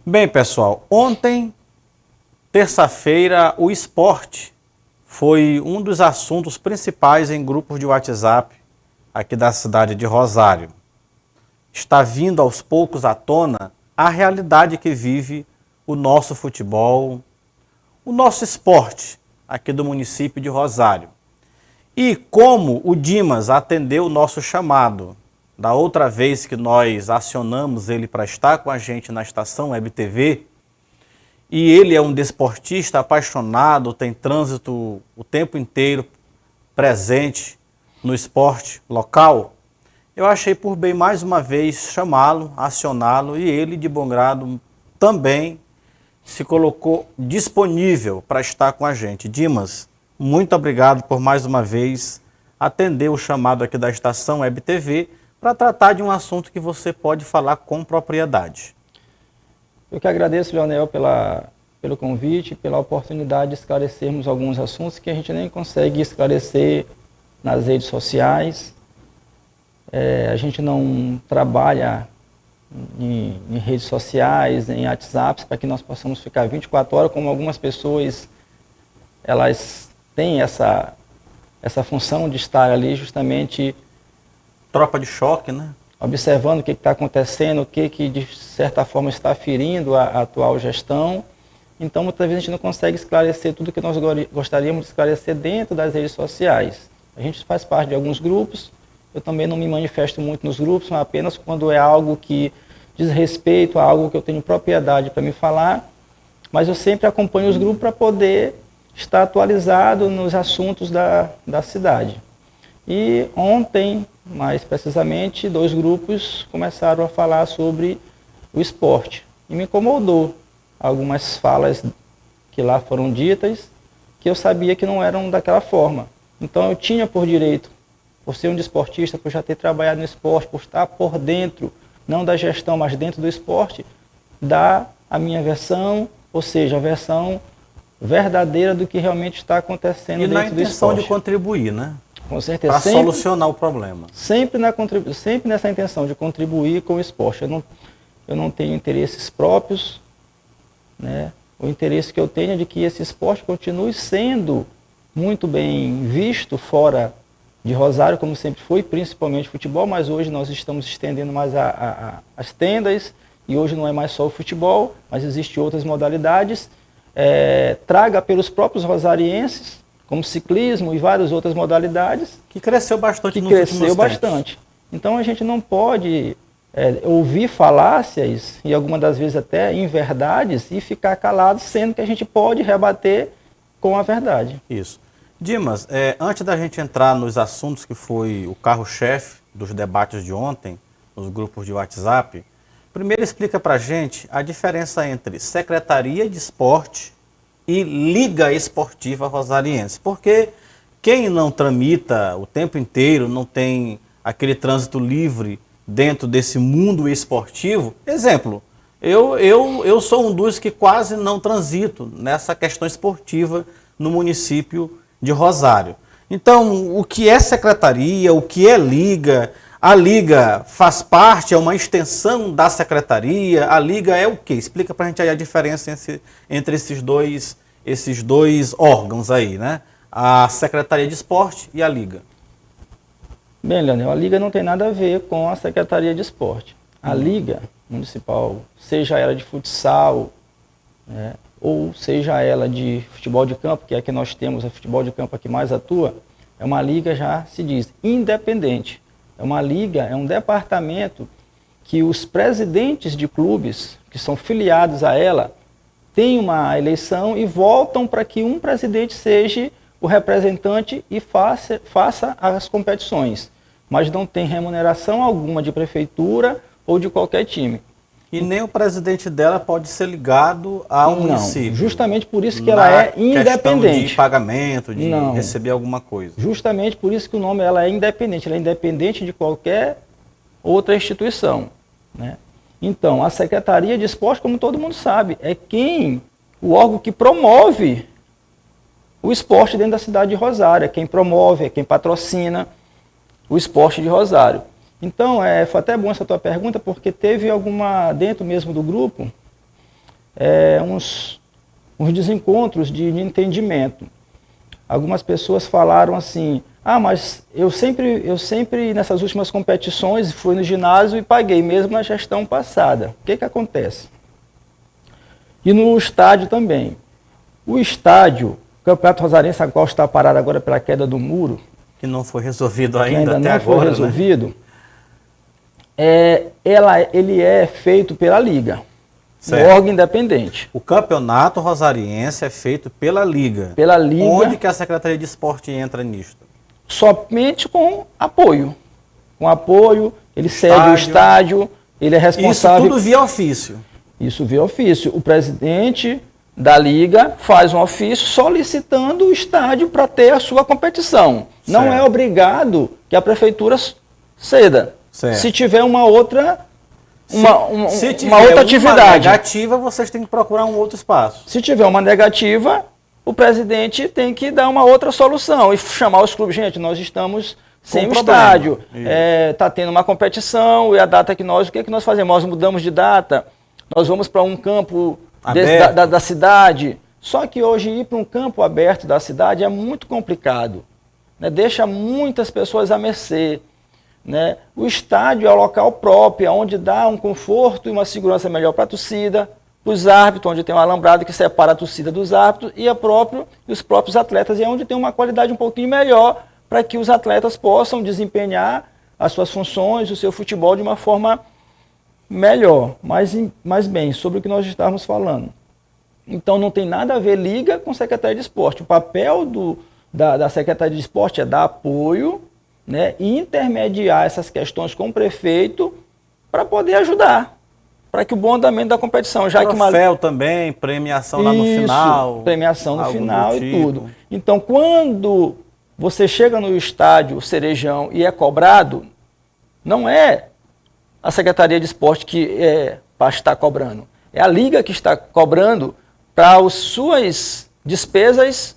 Bem, pessoal, ontem, terça-feira, o esporte foi um dos assuntos principais em grupos de WhatsApp aqui da cidade de Rosário. Está vindo aos poucos à tona a realidade que vive o nosso futebol, o nosso esporte aqui do município de Rosário. E como o Dimas atendeu o nosso chamado da outra vez que nós acionamos ele para estar com a gente na estação Web TV, e ele é um desportista apaixonado, tem trânsito o tempo inteiro presente no esporte local, eu achei por bem mais uma vez chamá-lo, acioná-lo, e ele de bom grado também se colocou disponível para estar com a gente. Dimas, muito obrigado por mais uma vez atender o chamado aqui da estação Web TV para tratar de um assunto que você pode falar com propriedade. Eu que agradeço, Leonel, pelo convite, pela oportunidade de esclarecermos alguns assuntos que a gente nem consegue esclarecer nas redes sociais. A gente não trabalha em redes sociais, em WhatsApps, para que nós possamos ficar 24 horas, como algumas pessoas elas têm essa função de estar ali justamente... Tropa de choque, né? Observando o que está acontecendo, o que de certa forma está ferindo a atual gestão. Então, muitas vezes a gente não consegue esclarecer tudo que nós gostaríamos de esclarecer dentro das redes sociais. A gente faz parte de alguns grupos, eu também não me manifesto muito nos grupos, mas apenas quando é algo que diz respeito a algo que eu tenho propriedade para me falar, mas eu sempre acompanho os grupos para poder estar atualizado nos assuntos da cidade. E ontem, mais precisamente, 2 grupos começaram a falar sobre o esporte. E me incomodou algumas falas que lá foram ditas, que eu sabia que não eram daquela forma. Então eu tinha por direito, por ser um desportista, por já ter trabalhado no esporte, por estar por dentro, não da gestão, mas dentro do esporte, dar a minha versão, ou seja, a versão verdadeira do que realmente está acontecendo dentro do esporte. E na intenção de contribuir, né? Com certeza. Para solucionar o problema. Sempre nessa intenção de contribuir com o esporte. Eu não tenho interesses próprios, né? O interesse que eu tenho é de que esse esporte continue sendo muito bem visto fora de Rosário, como sempre foi, principalmente futebol, mas hoje nós estamos estendendo mais as tendas, e hoje não é mais só o futebol, mas existem outras modalidades. Traga pelos próprios rosarienses, como ciclismo e várias outras modalidades. Que cresceu bastante nos últimos tempos. Cresceu bastante. Então a gente não pode ouvir falácias, e algumas das vezes até inverdades, e ficar calado, sendo que a gente pode rebater com a verdade. Isso. Dimas, antes da gente entrar nos assuntos que foi o carro-chefe dos debates de ontem, nos grupos de WhatsApp, primeiro explica pra gente a diferença entre Secretaria de Esporte e Liga Esportiva Rosariense, porque quem não tramita o tempo inteiro, não tem aquele trânsito livre dentro desse mundo esportivo, exemplo, eu sou um dos que quase não transito nessa questão esportiva no município de Rosário. Então, o que é secretaria, o que é liga? A liga faz parte, é uma extensão da secretaria? A liga é o quê? Explica pra gente aí a diferença entre esses dois órgãos aí, né? A Secretaria de Esporte e a liga. Bem, Leonel, a liga não tem nada a ver com a Secretaria de Esporte. A liga municipal, seja ela de futsal, né, ou seja ela de futebol de campo, que é a que nós temos, a futebol de campo a que mais atua, é uma liga, já se diz, independente. É uma liga, é um departamento que os presidentes de clubes que são filiados a ela têm uma eleição e votam para que um presidente seja o representante e faça as competições. Mas não tem remuneração alguma de prefeitura ou de qualquer time. E nem o presidente dela pode ser ligado ao município. Justamente por isso que ela é independente. De pagamento, de receber alguma coisa. Justamente por isso que o nome ela é independente. Ela é independente de qualquer outra instituição, né? Então, a Secretaria de Esporte, como todo mundo sabe, é o órgão que promove o esporte dentro da cidade de Rosário. É quem promove, é quem patrocina o esporte de Rosário. Então, foi até bom essa tua pergunta, porque teve dentro mesmo do grupo, uns desencontros de entendimento. Algumas pessoas falaram assim, mas eu sempre nessas últimas competições fui no ginásio e paguei, mesmo na gestão passada. O que acontece? E no estádio também. O estádio, o Campeonato Rosarense, a qual está parado agora pela queda do muro, que não foi resolvido ainda, que ainda até não agora, foi resolvido, ele é feito pela Liga, um órgão independente. O Campeonato Rosariense é feito pela Liga. Pela Liga. Onde que a Secretaria de Esporte entra nisto? Somente com apoio. Com apoio, ele cede o estádio, ele é responsável... Isso tudo via ofício. Isso via ofício. O presidente da Liga faz um ofício solicitando o estádio para ter a sua competição. Certo. Não é obrigado que a prefeitura ceda. Certo. Se tiver uma outra... Se tiver outra atividade negativa, vocês têm que procurar um outro espaço. Se tiver uma negativa, o presidente tem que dar uma outra solução e chamar os clubes. Gente, nós estamos sem o estádio, está tendo uma competição e a data que o que nós fazemos? Nós mudamos de data, nós vamos para um campo da cidade. Só que hoje ir para um campo aberto da cidade é muito complicado, né? Deixa muitas pessoas à mercê. Né? O estádio é o local próprio, onde dá um conforto e uma segurança melhor para a torcida, para os árbitros, onde tem um alambrado que separa a torcida dos árbitros e os próprios atletas, e é onde tem uma qualidade um pouquinho melhor para que os atletas possam desempenhar as suas funções, o seu futebol de uma forma melhor. Mas bem, sobre o que nós estávamos falando. Então não tem nada a ver Liga com Secretaria de Esporte. O papel da Secretaria de Esporte é dar apoio, né, e intermediar essas questões com o prefeito para poder ajudar, para que o bom andamento da competição, já que troféu também, premiação lá no final, premiação no final e tudo. Então, quando você chega no estádio Cerejão e é cobrado, não é a Secretaria de Esporte que está cobrando, é a Liga que está cobrando para as suas despesas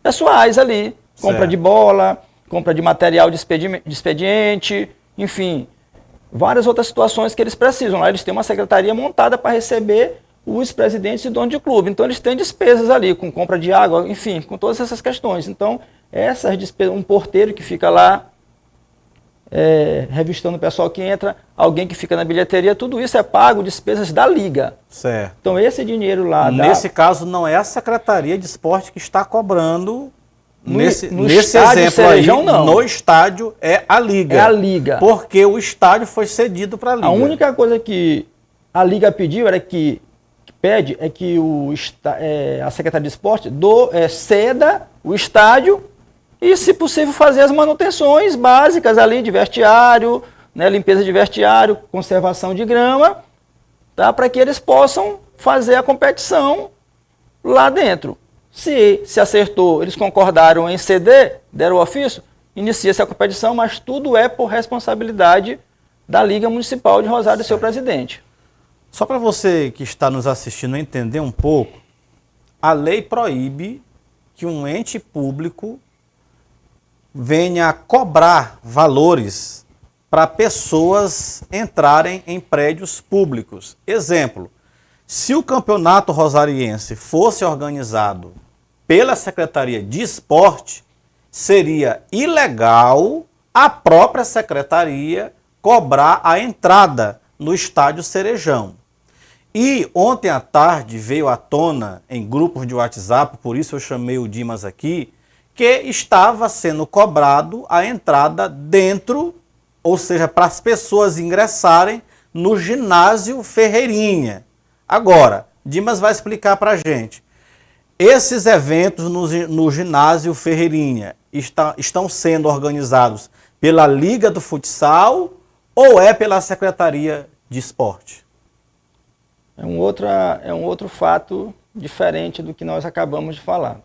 pessoais ali, compra de bola, compra de material de expediente, enfim, várias outras situações que eles precisam. Lá eles têm uma secretaria montada para receber os presidentes e donos de clube. Então eles têm despesas ali, com compra de água, enfim, com todas essas questões. Então, essas despesas, um porteiro que fica lá revistando o pessoal que entra, alguém que fica na bilheteria, tudo isso é pago, despesas da Liga. Certo. Então esse dinheiro lá... Nesse caso, não é a Secretaria de Esporte que está cobrando... Nesse exemplo Cerejão, aí, não. No estádio é a Liga. É a Liga. Porque o estádio foi cedido para a Liga. A única coisa que a Liga pediu é que a Secretaria de Esporte ceda o estádio e, se possível, fazer as manutenções básicas ali de vestiário, né, limpeza de vestiário, conservação de grama, tá, para que eles possam fazer a competição lá dentro. Se acertou, eles concordaram em ceder, deram o ofício, inicia-se a competição, mas tudo é por responsabilidade da Liga Municipal de Rosário e seu presidente. Só para você que está nos assistindo entender um pouco, a lei proíbe que um ente público venha cobrar valores para pessoas entrarem em prédios públicos. Exemplo, se o Campeonato Rosariense fosse organizado pela Secretaria de Esporte, seria ilegal a própria Secretaria cobrar a entrada no estádio Cerejão. E ontem à tarde veio à tona em grupos de WhatsApp, por isso eu chamei o Dimas aqui, que estava sendo cobrado a entrada dentro, ou seja, para as pessoas ingressarem no ginásio Ferreirinha. Agora, Dimas vai explicar para a gente. Esses eventos no ginásio Ferreirinha estão sendo organizados pela Liga do Futsal ou é pela Secretaria de Esporte? É um outro fato diferente do que nós acabamos de falar.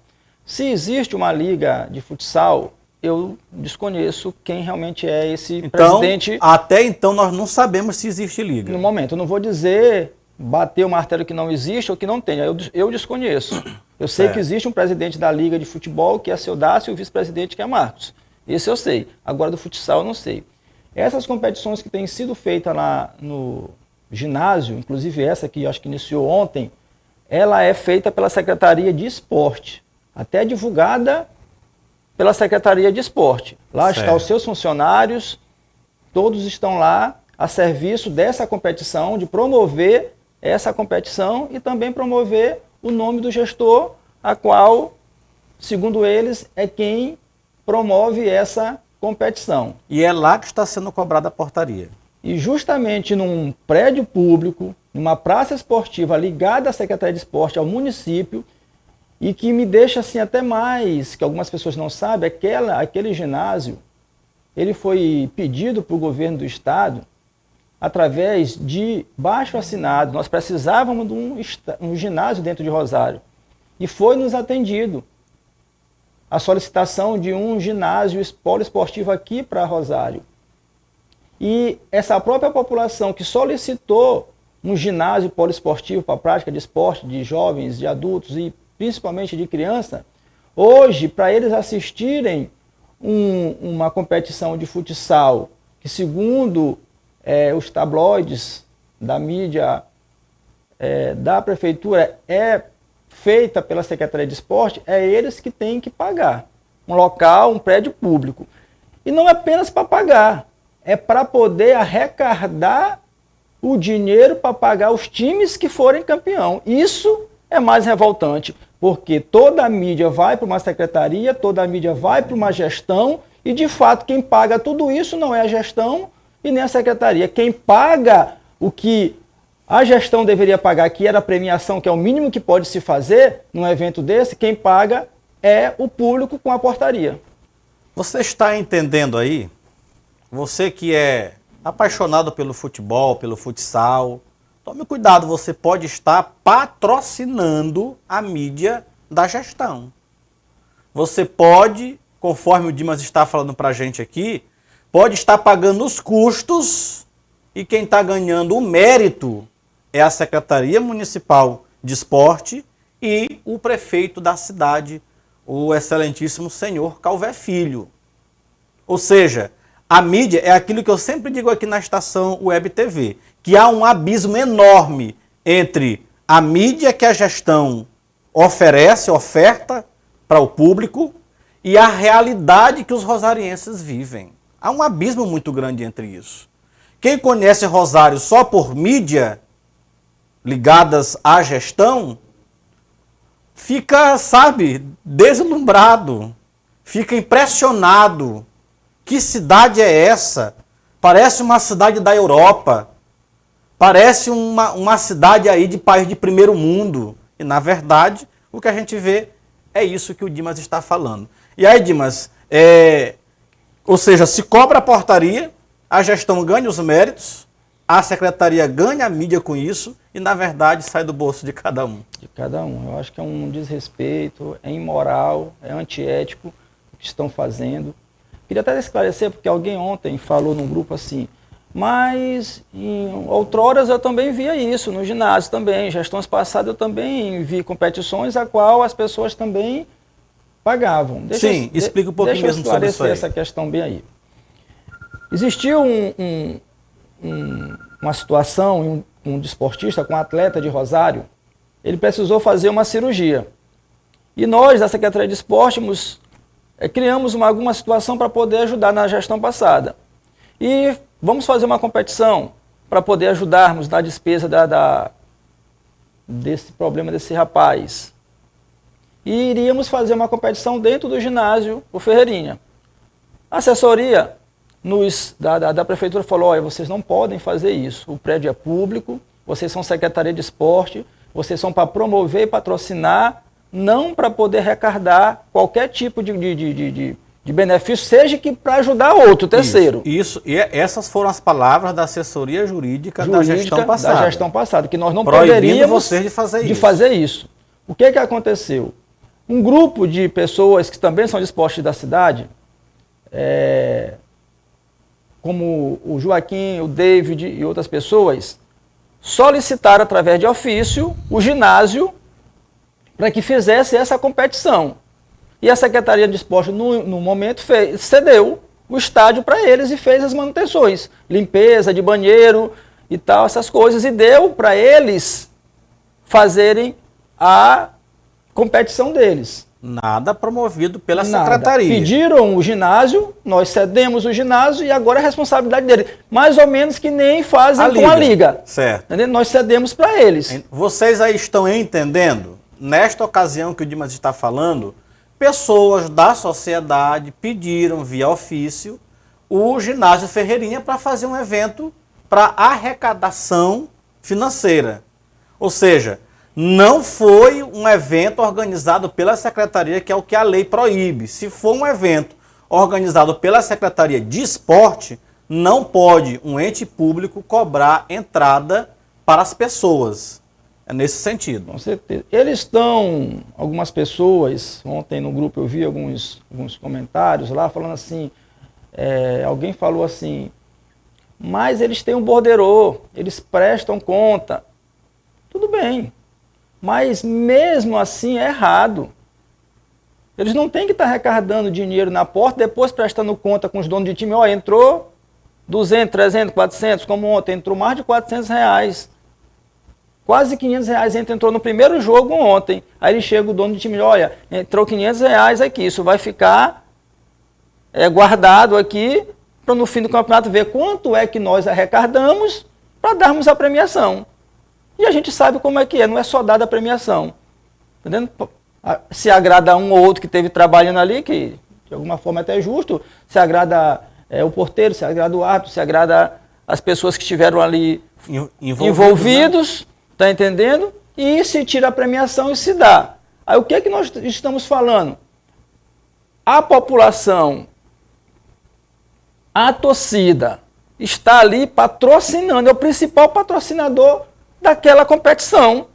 Se existe uma liga de futsal, eu desconheço quem realmente é esse presidente. Até então nós não sabemos se existe liga. No momento, eu não vou dizer, bater o martelo que não existe ou que não tenha, eu desconheço. Eu sei que existe um presidente da Liga de Futebol, que é seu Dácio, e o vice-presidente, que é Marcos. Esse eu sei. Agora do futsal eu não sei. Essas competições que têm sido feitas lá no ginásio, inclusive essa que eu acho que iniciou ontem, ela é feita pela Secretaria de Esporte, até divulgada pela Secretaria de Esporte. Lá estão os seus funcionários, todos estão lá a serviço dessa competição, de promover essa competição e também promover o nome do gestor, a qual, segundo eles, é quem promove essa competição. E é lá que está sendo cobrada a portaria. E justamente num prédio público, numa praça esportiva ligada à Secretaria de Esporte, ao município, e que me deixa assim até mais, que algumas pessoas não sabem, aquele ginásio, ele foi pedido para o governo do estado através de baixo assinado. Nós precisávamos de um ginásio dentro de Rosário. E foi nos atendido a solicitação de um ginásio poliesportivo aqui para Rosário. E essa própria população que solicitou um ginásio poliesportivo para a prática de esporte de jovens, de adultos e principalmente de criança, hoje, para eles assistirem uma competição de futsal, que segundo os tabloides da mídia da prefeitura é feita pela Secretaria de Esporte, é eles que têm que pagar. Um local, um prédio público. E não é apenas para pagar, é para poder arrecadar o dinheiro para pagar os times que forem campeão. Isso é mais revoltante, porque toda a mídia vai para uma secretaria, toda a mídia vai para uma gestão, e de fato quem paga tudo isso não é a gestão e nem a secretaria. Quem paga o que a gestão deveria pagar, que era a premiação, que é o mínimo que pode se fazer num evento desse, quem paga é o público com a portaria. Você está entendendo aí? Você que é apaixonado pelo futebol, pelo futsal, tome cuidado, você pode estar patrocinando a mídia da gestão. Você pode, conforme o Dimas está falando para a gente aqui, pode estar pagando os custos e quem está ganhando o mérito é a Secretaria Municipal de Esporte e o prefeito da cidade, o excelentíssimo senhor Calvé Filho. Ou seja, a mídia é aquilo que eu sempre digo aqui na estação Web TV, que há um abismo enorme entre a mídia que a gestão oferta para o público e a realidade que os rosarienses vivem. Há um abismo muito grande entre isso. Quem conhece Rosário só por mídia ligadas à gestão, fica, sabe, deslumbrado, fica impressionado. Que cidade é essa? Parece uma cidade da Europa, parece uma cidade aí de país de primeiro mundo. E na verdade, o que a gente vê é isso que o Dimas está falando. E aí, Dimas, ou seja, se cobra a portaria, a gestão ganha os méritos, a secretaria ganha a mídia com isso e, na verdade, sai do bolso de cada um. De cada um. Eu acho que é um desrespeito, é imoral, é antiético o que estão fazendo. Queria até esclarecer, porque alguém ontem falou num grupo assim, mas em outroras eu também via isso, no ginásio também, gestões passadas eu também vi competições a qual as pessoas também pagavam. Sim, explica um pouquinho mesmo sobre isso aí. Deixa eu esclarecer essa questão bem aí. Existiu uma situação, um desportista, com um atleta de Rosário, ele precisou fazer uma cirurgia. E nós, da Secretaria de Esporte, criamos alguma situação para poder ajudar na gestão passada. E vamos fazer uma competição para poder ajudarmos na despesa desse problema desse rapaz. E iríamos fazer uma competição dentro do ginásio, o Ferreirinha. A assessoria da prefeitura falou, olha, vocês não podem fazer isso, o prédio é público, vocês são Secretaria de Esporte, vocês são para promover e patrocinar, não para poder arrecadar qualquer tipo de benefício, seja que para ajudar outro, terceiro. Isso, e essas foram as palavras da assessoria jurídica da gestão passada. Da gestão passada, que nós não proibindo poderíamos vocês de fazer isso. O que aconteceu? Um grupo de pessoas que também são de esporte da cidade, como o Joaquim, o David e outras pessoas, solicitaram através de ofício o ginásio para que fizesse essa competição. E a Secretaria de Esporte, no momento, cedeu o estádio para eles e fez as manutenções, limpeza de banheiro e tal, essas coisas, e deu para eles fazerem a competição deles. Nada promovido pela Nada. secretaria. Pediram o ginásio, nós cedemos o ginásio e agora é responsabilidade deles. Mais ou menos que nem fazem com a liga. Certo. Entendeu? Nós cedemos para eles. Vocês aí estão entendendo? Nesta ocasião que o Dimas está falando, pessoas da sociedade pediram via ofício o ginásio Ferreirinha para fazer um evento para arrecadação financeira. Ou seja, não foi um evento organizado pela secretaria, que é o que a lei proíbe. Se for um evento organizado pela Secretaria de Esporte, não pode um ente público cobrar entrada para as pessoas. É nesse sentido. Com certeza. Eles estão, algumas pessoas, ontem no grupo eu vi alguns comentários lá falando assim, alguém falou assim, mas eles têm um borderô, eles prestam conta. Tudo bem, mas mesmo assim é errado. Eles não têm que estar arrecadando dinheiro na porta, depois prestando conta com os donos de time. Ó, entrou 200, 300, 400, como ontem, entrou mais de R$400. Quase R$500 entrou no primeiro jogo ontem. Aí ele chega o dono do time, olha, entrou R$500 aqui, isso vai ficar guardado aqui para no fim do campeonato ver quanto é que nós arrecadamos para darmos a premiação. E a gente sabe como é que é, não é só dada a premiação. Entendendo? Se agrada um ou outro que esteve trabalhando ali, que de alguma forma é até justo, se agrada o porteiro, se agrada o árbitro, se agrada as pessoas que estiveram ali envolvidos, né? Tá entendendo? E se tira a premiação e se dá. Aí o que é que nós estamos falando? A população, a torcida, está ali patrocinando, é o principal patrocinador daquela competição,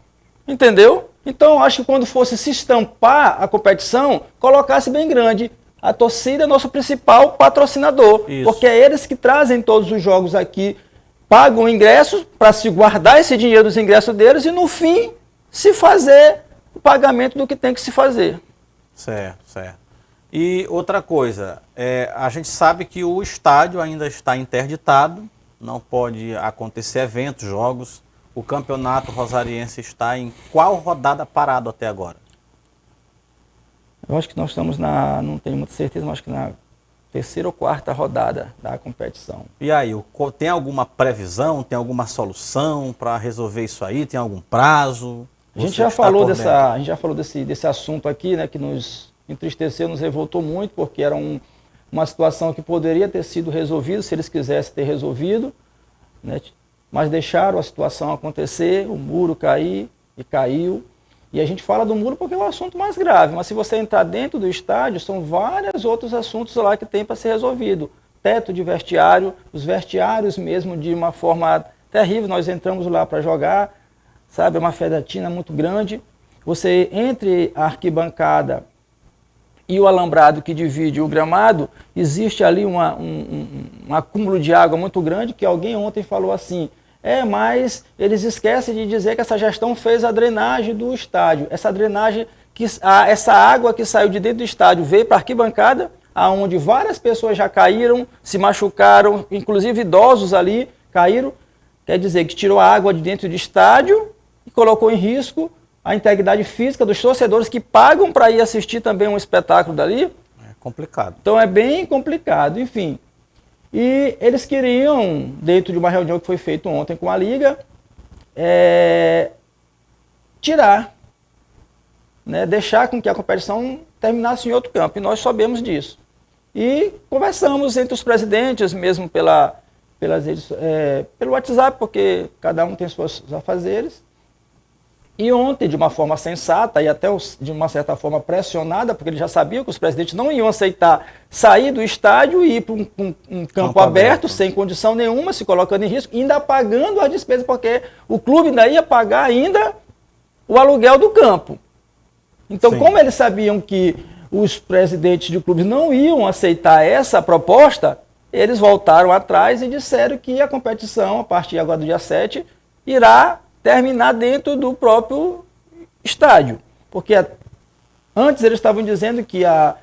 entendeu? Então, eu acho que quando fosse se estampar a competição, colocasse bem grande. A torcida é nosso principal patrocinador, isso, porque é eles que trazem todos os jogos aqui, pagam ingressos para se guardar esse dinheiro dos ingressos deles e, no fim, se fazer o pagamento do que tem que se fazer. Certo, certo. E outra coisa, a gente sabe que o estádio ainda está interditado, não pode acontecer eventos, jogos. O campeonato rosariense está em qual rodada parado até agora? Eu acho que nós estamos não tenho muita certeza, mas acho que na terceira ou quarta rodada da competição. E aí, tem alguma previsão, tem alguma solução para resolver isso aí? Tem algum prazo? A gente já falou desse assunto aqui, né, que nos entristeceu, nos revoltou muito, porque era uma situação que poderia ter sido resolvida se eles quisessem ter resolvido, né? Mas deixaram a situação acontecer, o muro cair e caiu. E a gente fala do muro porque é o assunto mais grave, mas se você entrar dentro do estádio, são vários outros assuntos lá que tem para ser resolvido. Teto de vestiário, os vestiários mesmo de uma forma terrível, nós entramos lá para jogar, sabe, é uma fedatina muito grande. Você, entre a arquibancada e o alambrado que divide o gramado, existe ali um acúmulo de água muito grande, que alguém ontem falou assim, mas eles esquecem de dizer que essa gestão fez a drenagem do estádio. Essa drenagem, essa água que saiu de dentro do estádio veio para a arquibancada, onde várias pessoas já caíram, se machucaram, inclusive idosos ali caíram. Quer dizer que tirou a água de dentro do estádio e colocou em risco a integridade física dos torcedores que pagam para ir assistir também um espetáculo dali. É complicado. Então é bem complicado, enfim. E eles queriam, dentro de uma reunião que foi feita ontem com a Liga, tirar, né, deixar com que a competição terminasse em outro campo. E nós sabemos disso. E conversamos entre os presidentes, mesmo pelo WhatsApp, porque cada um tem seus afazeres. E ontem, de uma forma sensata e até de uma certa forma pressionada, porque eles já sabiam que os presidentes não iam aceitar sair do estádio e ir para um campo aberto, sem condição nenhuma, se colocando em risco, ainda pagando a despesa, porque o clube ainda ia pagar ainda o aluguel do campo. Então, sim, como eles sabiam que os presidentes de clubes não iam aceitar essa proposta, eles voltaram atrás e disseram que a competição, a partir agora do dia 7, irá terminar dentro do próprio estádio. Porque antes eles estavam dizendo que a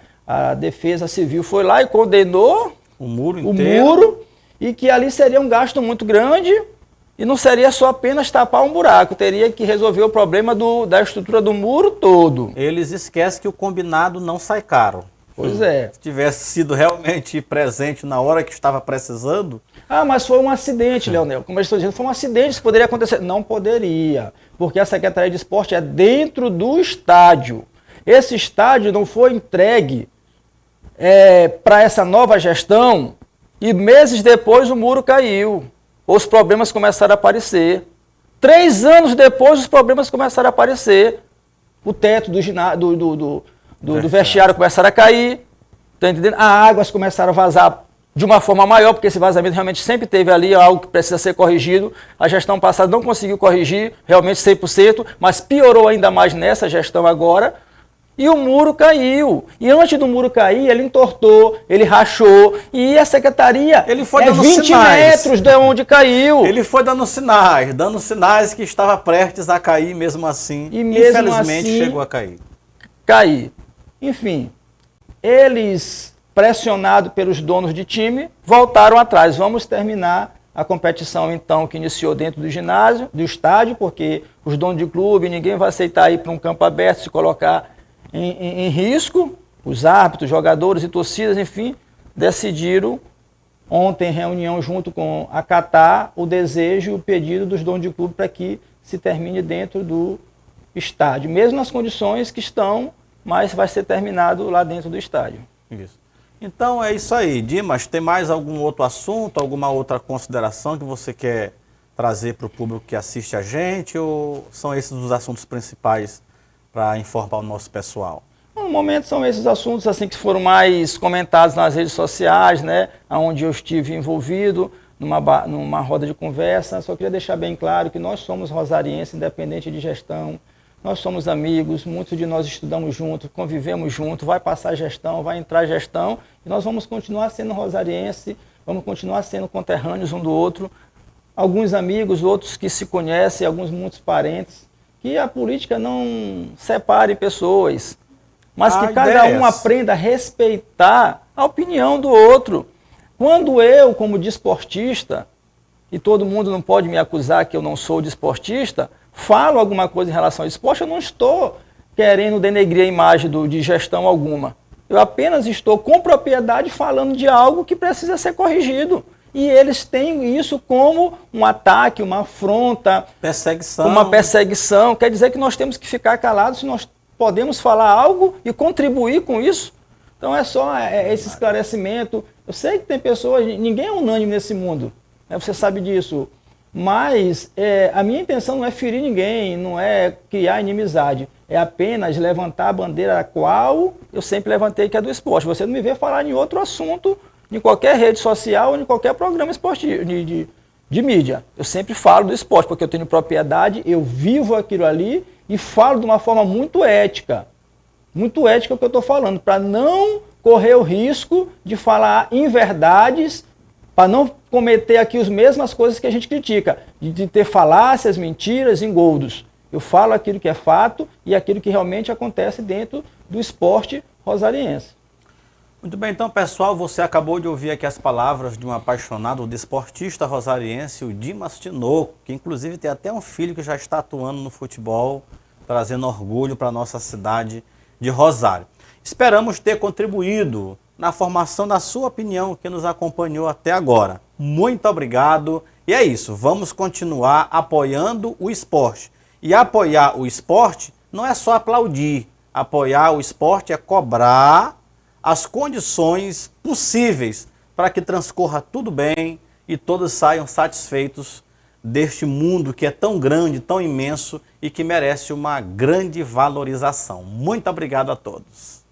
Defesa Civil foi lá e condenou o muro inteiro, e que ali seria um gasto muito grande E não seria só apenas tapar um buraco, teria que resolver o problema da estrutura do muro todo. Eles esquecem que o combinado não sai caro. Pois é. Se tivesse sido realmente presente na hora que estava precisando... Ah, mas foi um acidente, Leonel. Como eu estou dizendo, foi um acidente, isso poderia acontecer. Não poderia, porque a Secretaria de Esporte é dentro do estádio. Esse estádio não foi entregue para essa nova gestão e meses depois o muro caiu. Os problemas começaram a aparecer. 3 anos depois os problemas começaram a aparecer. O teto do vestiário começaram a cair. Tá entendendo? As águas começaram a vazar de uma forma maior, porque esse vazamento realmente sempre teve ali algo que precisa ser corrigido. A gestão passada não conseguiu corrigir realmente 100%, mas piorou ainda mais nessa gestão agora. E o muro caiu. E antes do muro cair, ele entortou, ele rachou. E a secretaria ele foi dando 20 sinais. metros de onde caiu. Ele foi dando sinais que estava prestes a cair mesmo assim. E mesmo infelizmente assim, chegou a cair. Enfim, eles, pressionados pelos donos de time, voltaram atrás. Vamos terminar a competição, então, que iniciou dentro do ginásio, do estádio, porque os donos de clube, ninguém vai aceitar ir para um campo aberto, se colocar em risco. Os árbitros, jogadores e torcidas, enfim, decidiram ontem, em reunião junto com a Catar, o desejo e o pedido dos donos de clube para que se termine dentro do estádio, mesmo nas condições que estão, mas vai ser terminado lá dentro do estádio. Isso. Então é isso aí. Dimas, tem mais algum outro assunto, alguma outra consideração que você quer trazer para o público que assiste a gente, ou são esses os assuntos principais para informar o nosso pessoal? No momento são esses assuntos assim que foram mais comentados nas redes sociais, né, onde eu estive envolvido numa roda de conversa. Só queria deixar bem claro que nós somos rosarienses, independente de gestão, nós somos amigos, muitos de nós estudamos juntos, convivemos juntos, vai passar gestão, vai entrar gestão, e nós vamos continuar sendo rosarienses, vamos continuar sendo conterrâneos um do outro, alguns amigos, outros que se conhecem, alguns muitos parentes, que a política não separe pessoas, mas que cada um aprenda a respeitar a opinião do outro. Quando eu, como desportista, e todo mundo não pode me acusar que eu não sou desportista, falo alguma coisa em relação ao esporte, eu não estou querendo denegrir a imagem de gestão alguma. Eu apenas estou com propriedade falando de algo que precisa ser corrigido. E eles têm isso como um ataque, uma afronta, uma perseguição. Quer dizer que nós temos que ficar calados se nós podemos falar algo e contribuir com isso. Então é só esse esclarecimento. Eu sei que tem pessoas, ninguém é unânime nesse mundo, né? Você sabe disso. Mas a minha intenção não é ferir ninguém, não é criar inimizade. É apenas levantar a bandeira a qual eu sempre levantei, que é do esporte. Você não me vê falar em outro assunto, em qualquer rede social ou em qualquer programa esportivo, de mídia. Eu sempre falo do esporte, porque eu tenho propriedade, eu vivo aquilo ali e falo de uma forma muito ética. Muito ética o que eu estou falando, para não correr o risco de falar inverdades, para não cometer aqui as mesmas coisas que a gente critica, de ter falácias, mentiras, engoldos. Eu falo aquilo que é fato e aquilo que realmente acontece dentro do esporte rosariense. Muito bem, então, pessoal, você acabou de ouvir aqui as palavras de um apaixonado desportista rosariense, o Dimas Tinoco, que inclusive tem até um filho que já está atuando no futebol, trazendo orgulho para a nossa cidade de Rosário. Esperamos ter contribuído na formação da sua opinião, que nos acompanhou até agora. Muito obrigado. E é isso, vamos continuar apoiando o esporte. E apoiar o esporte não é só aplaudir. Apoiar o esporte é cobrar as condições possíveis para que transcorra tudo bem e todos saiam satisfeitos deste mundo que é tão grande, tão imenso e que merece uma grande valorização. Muito obrigado a todos.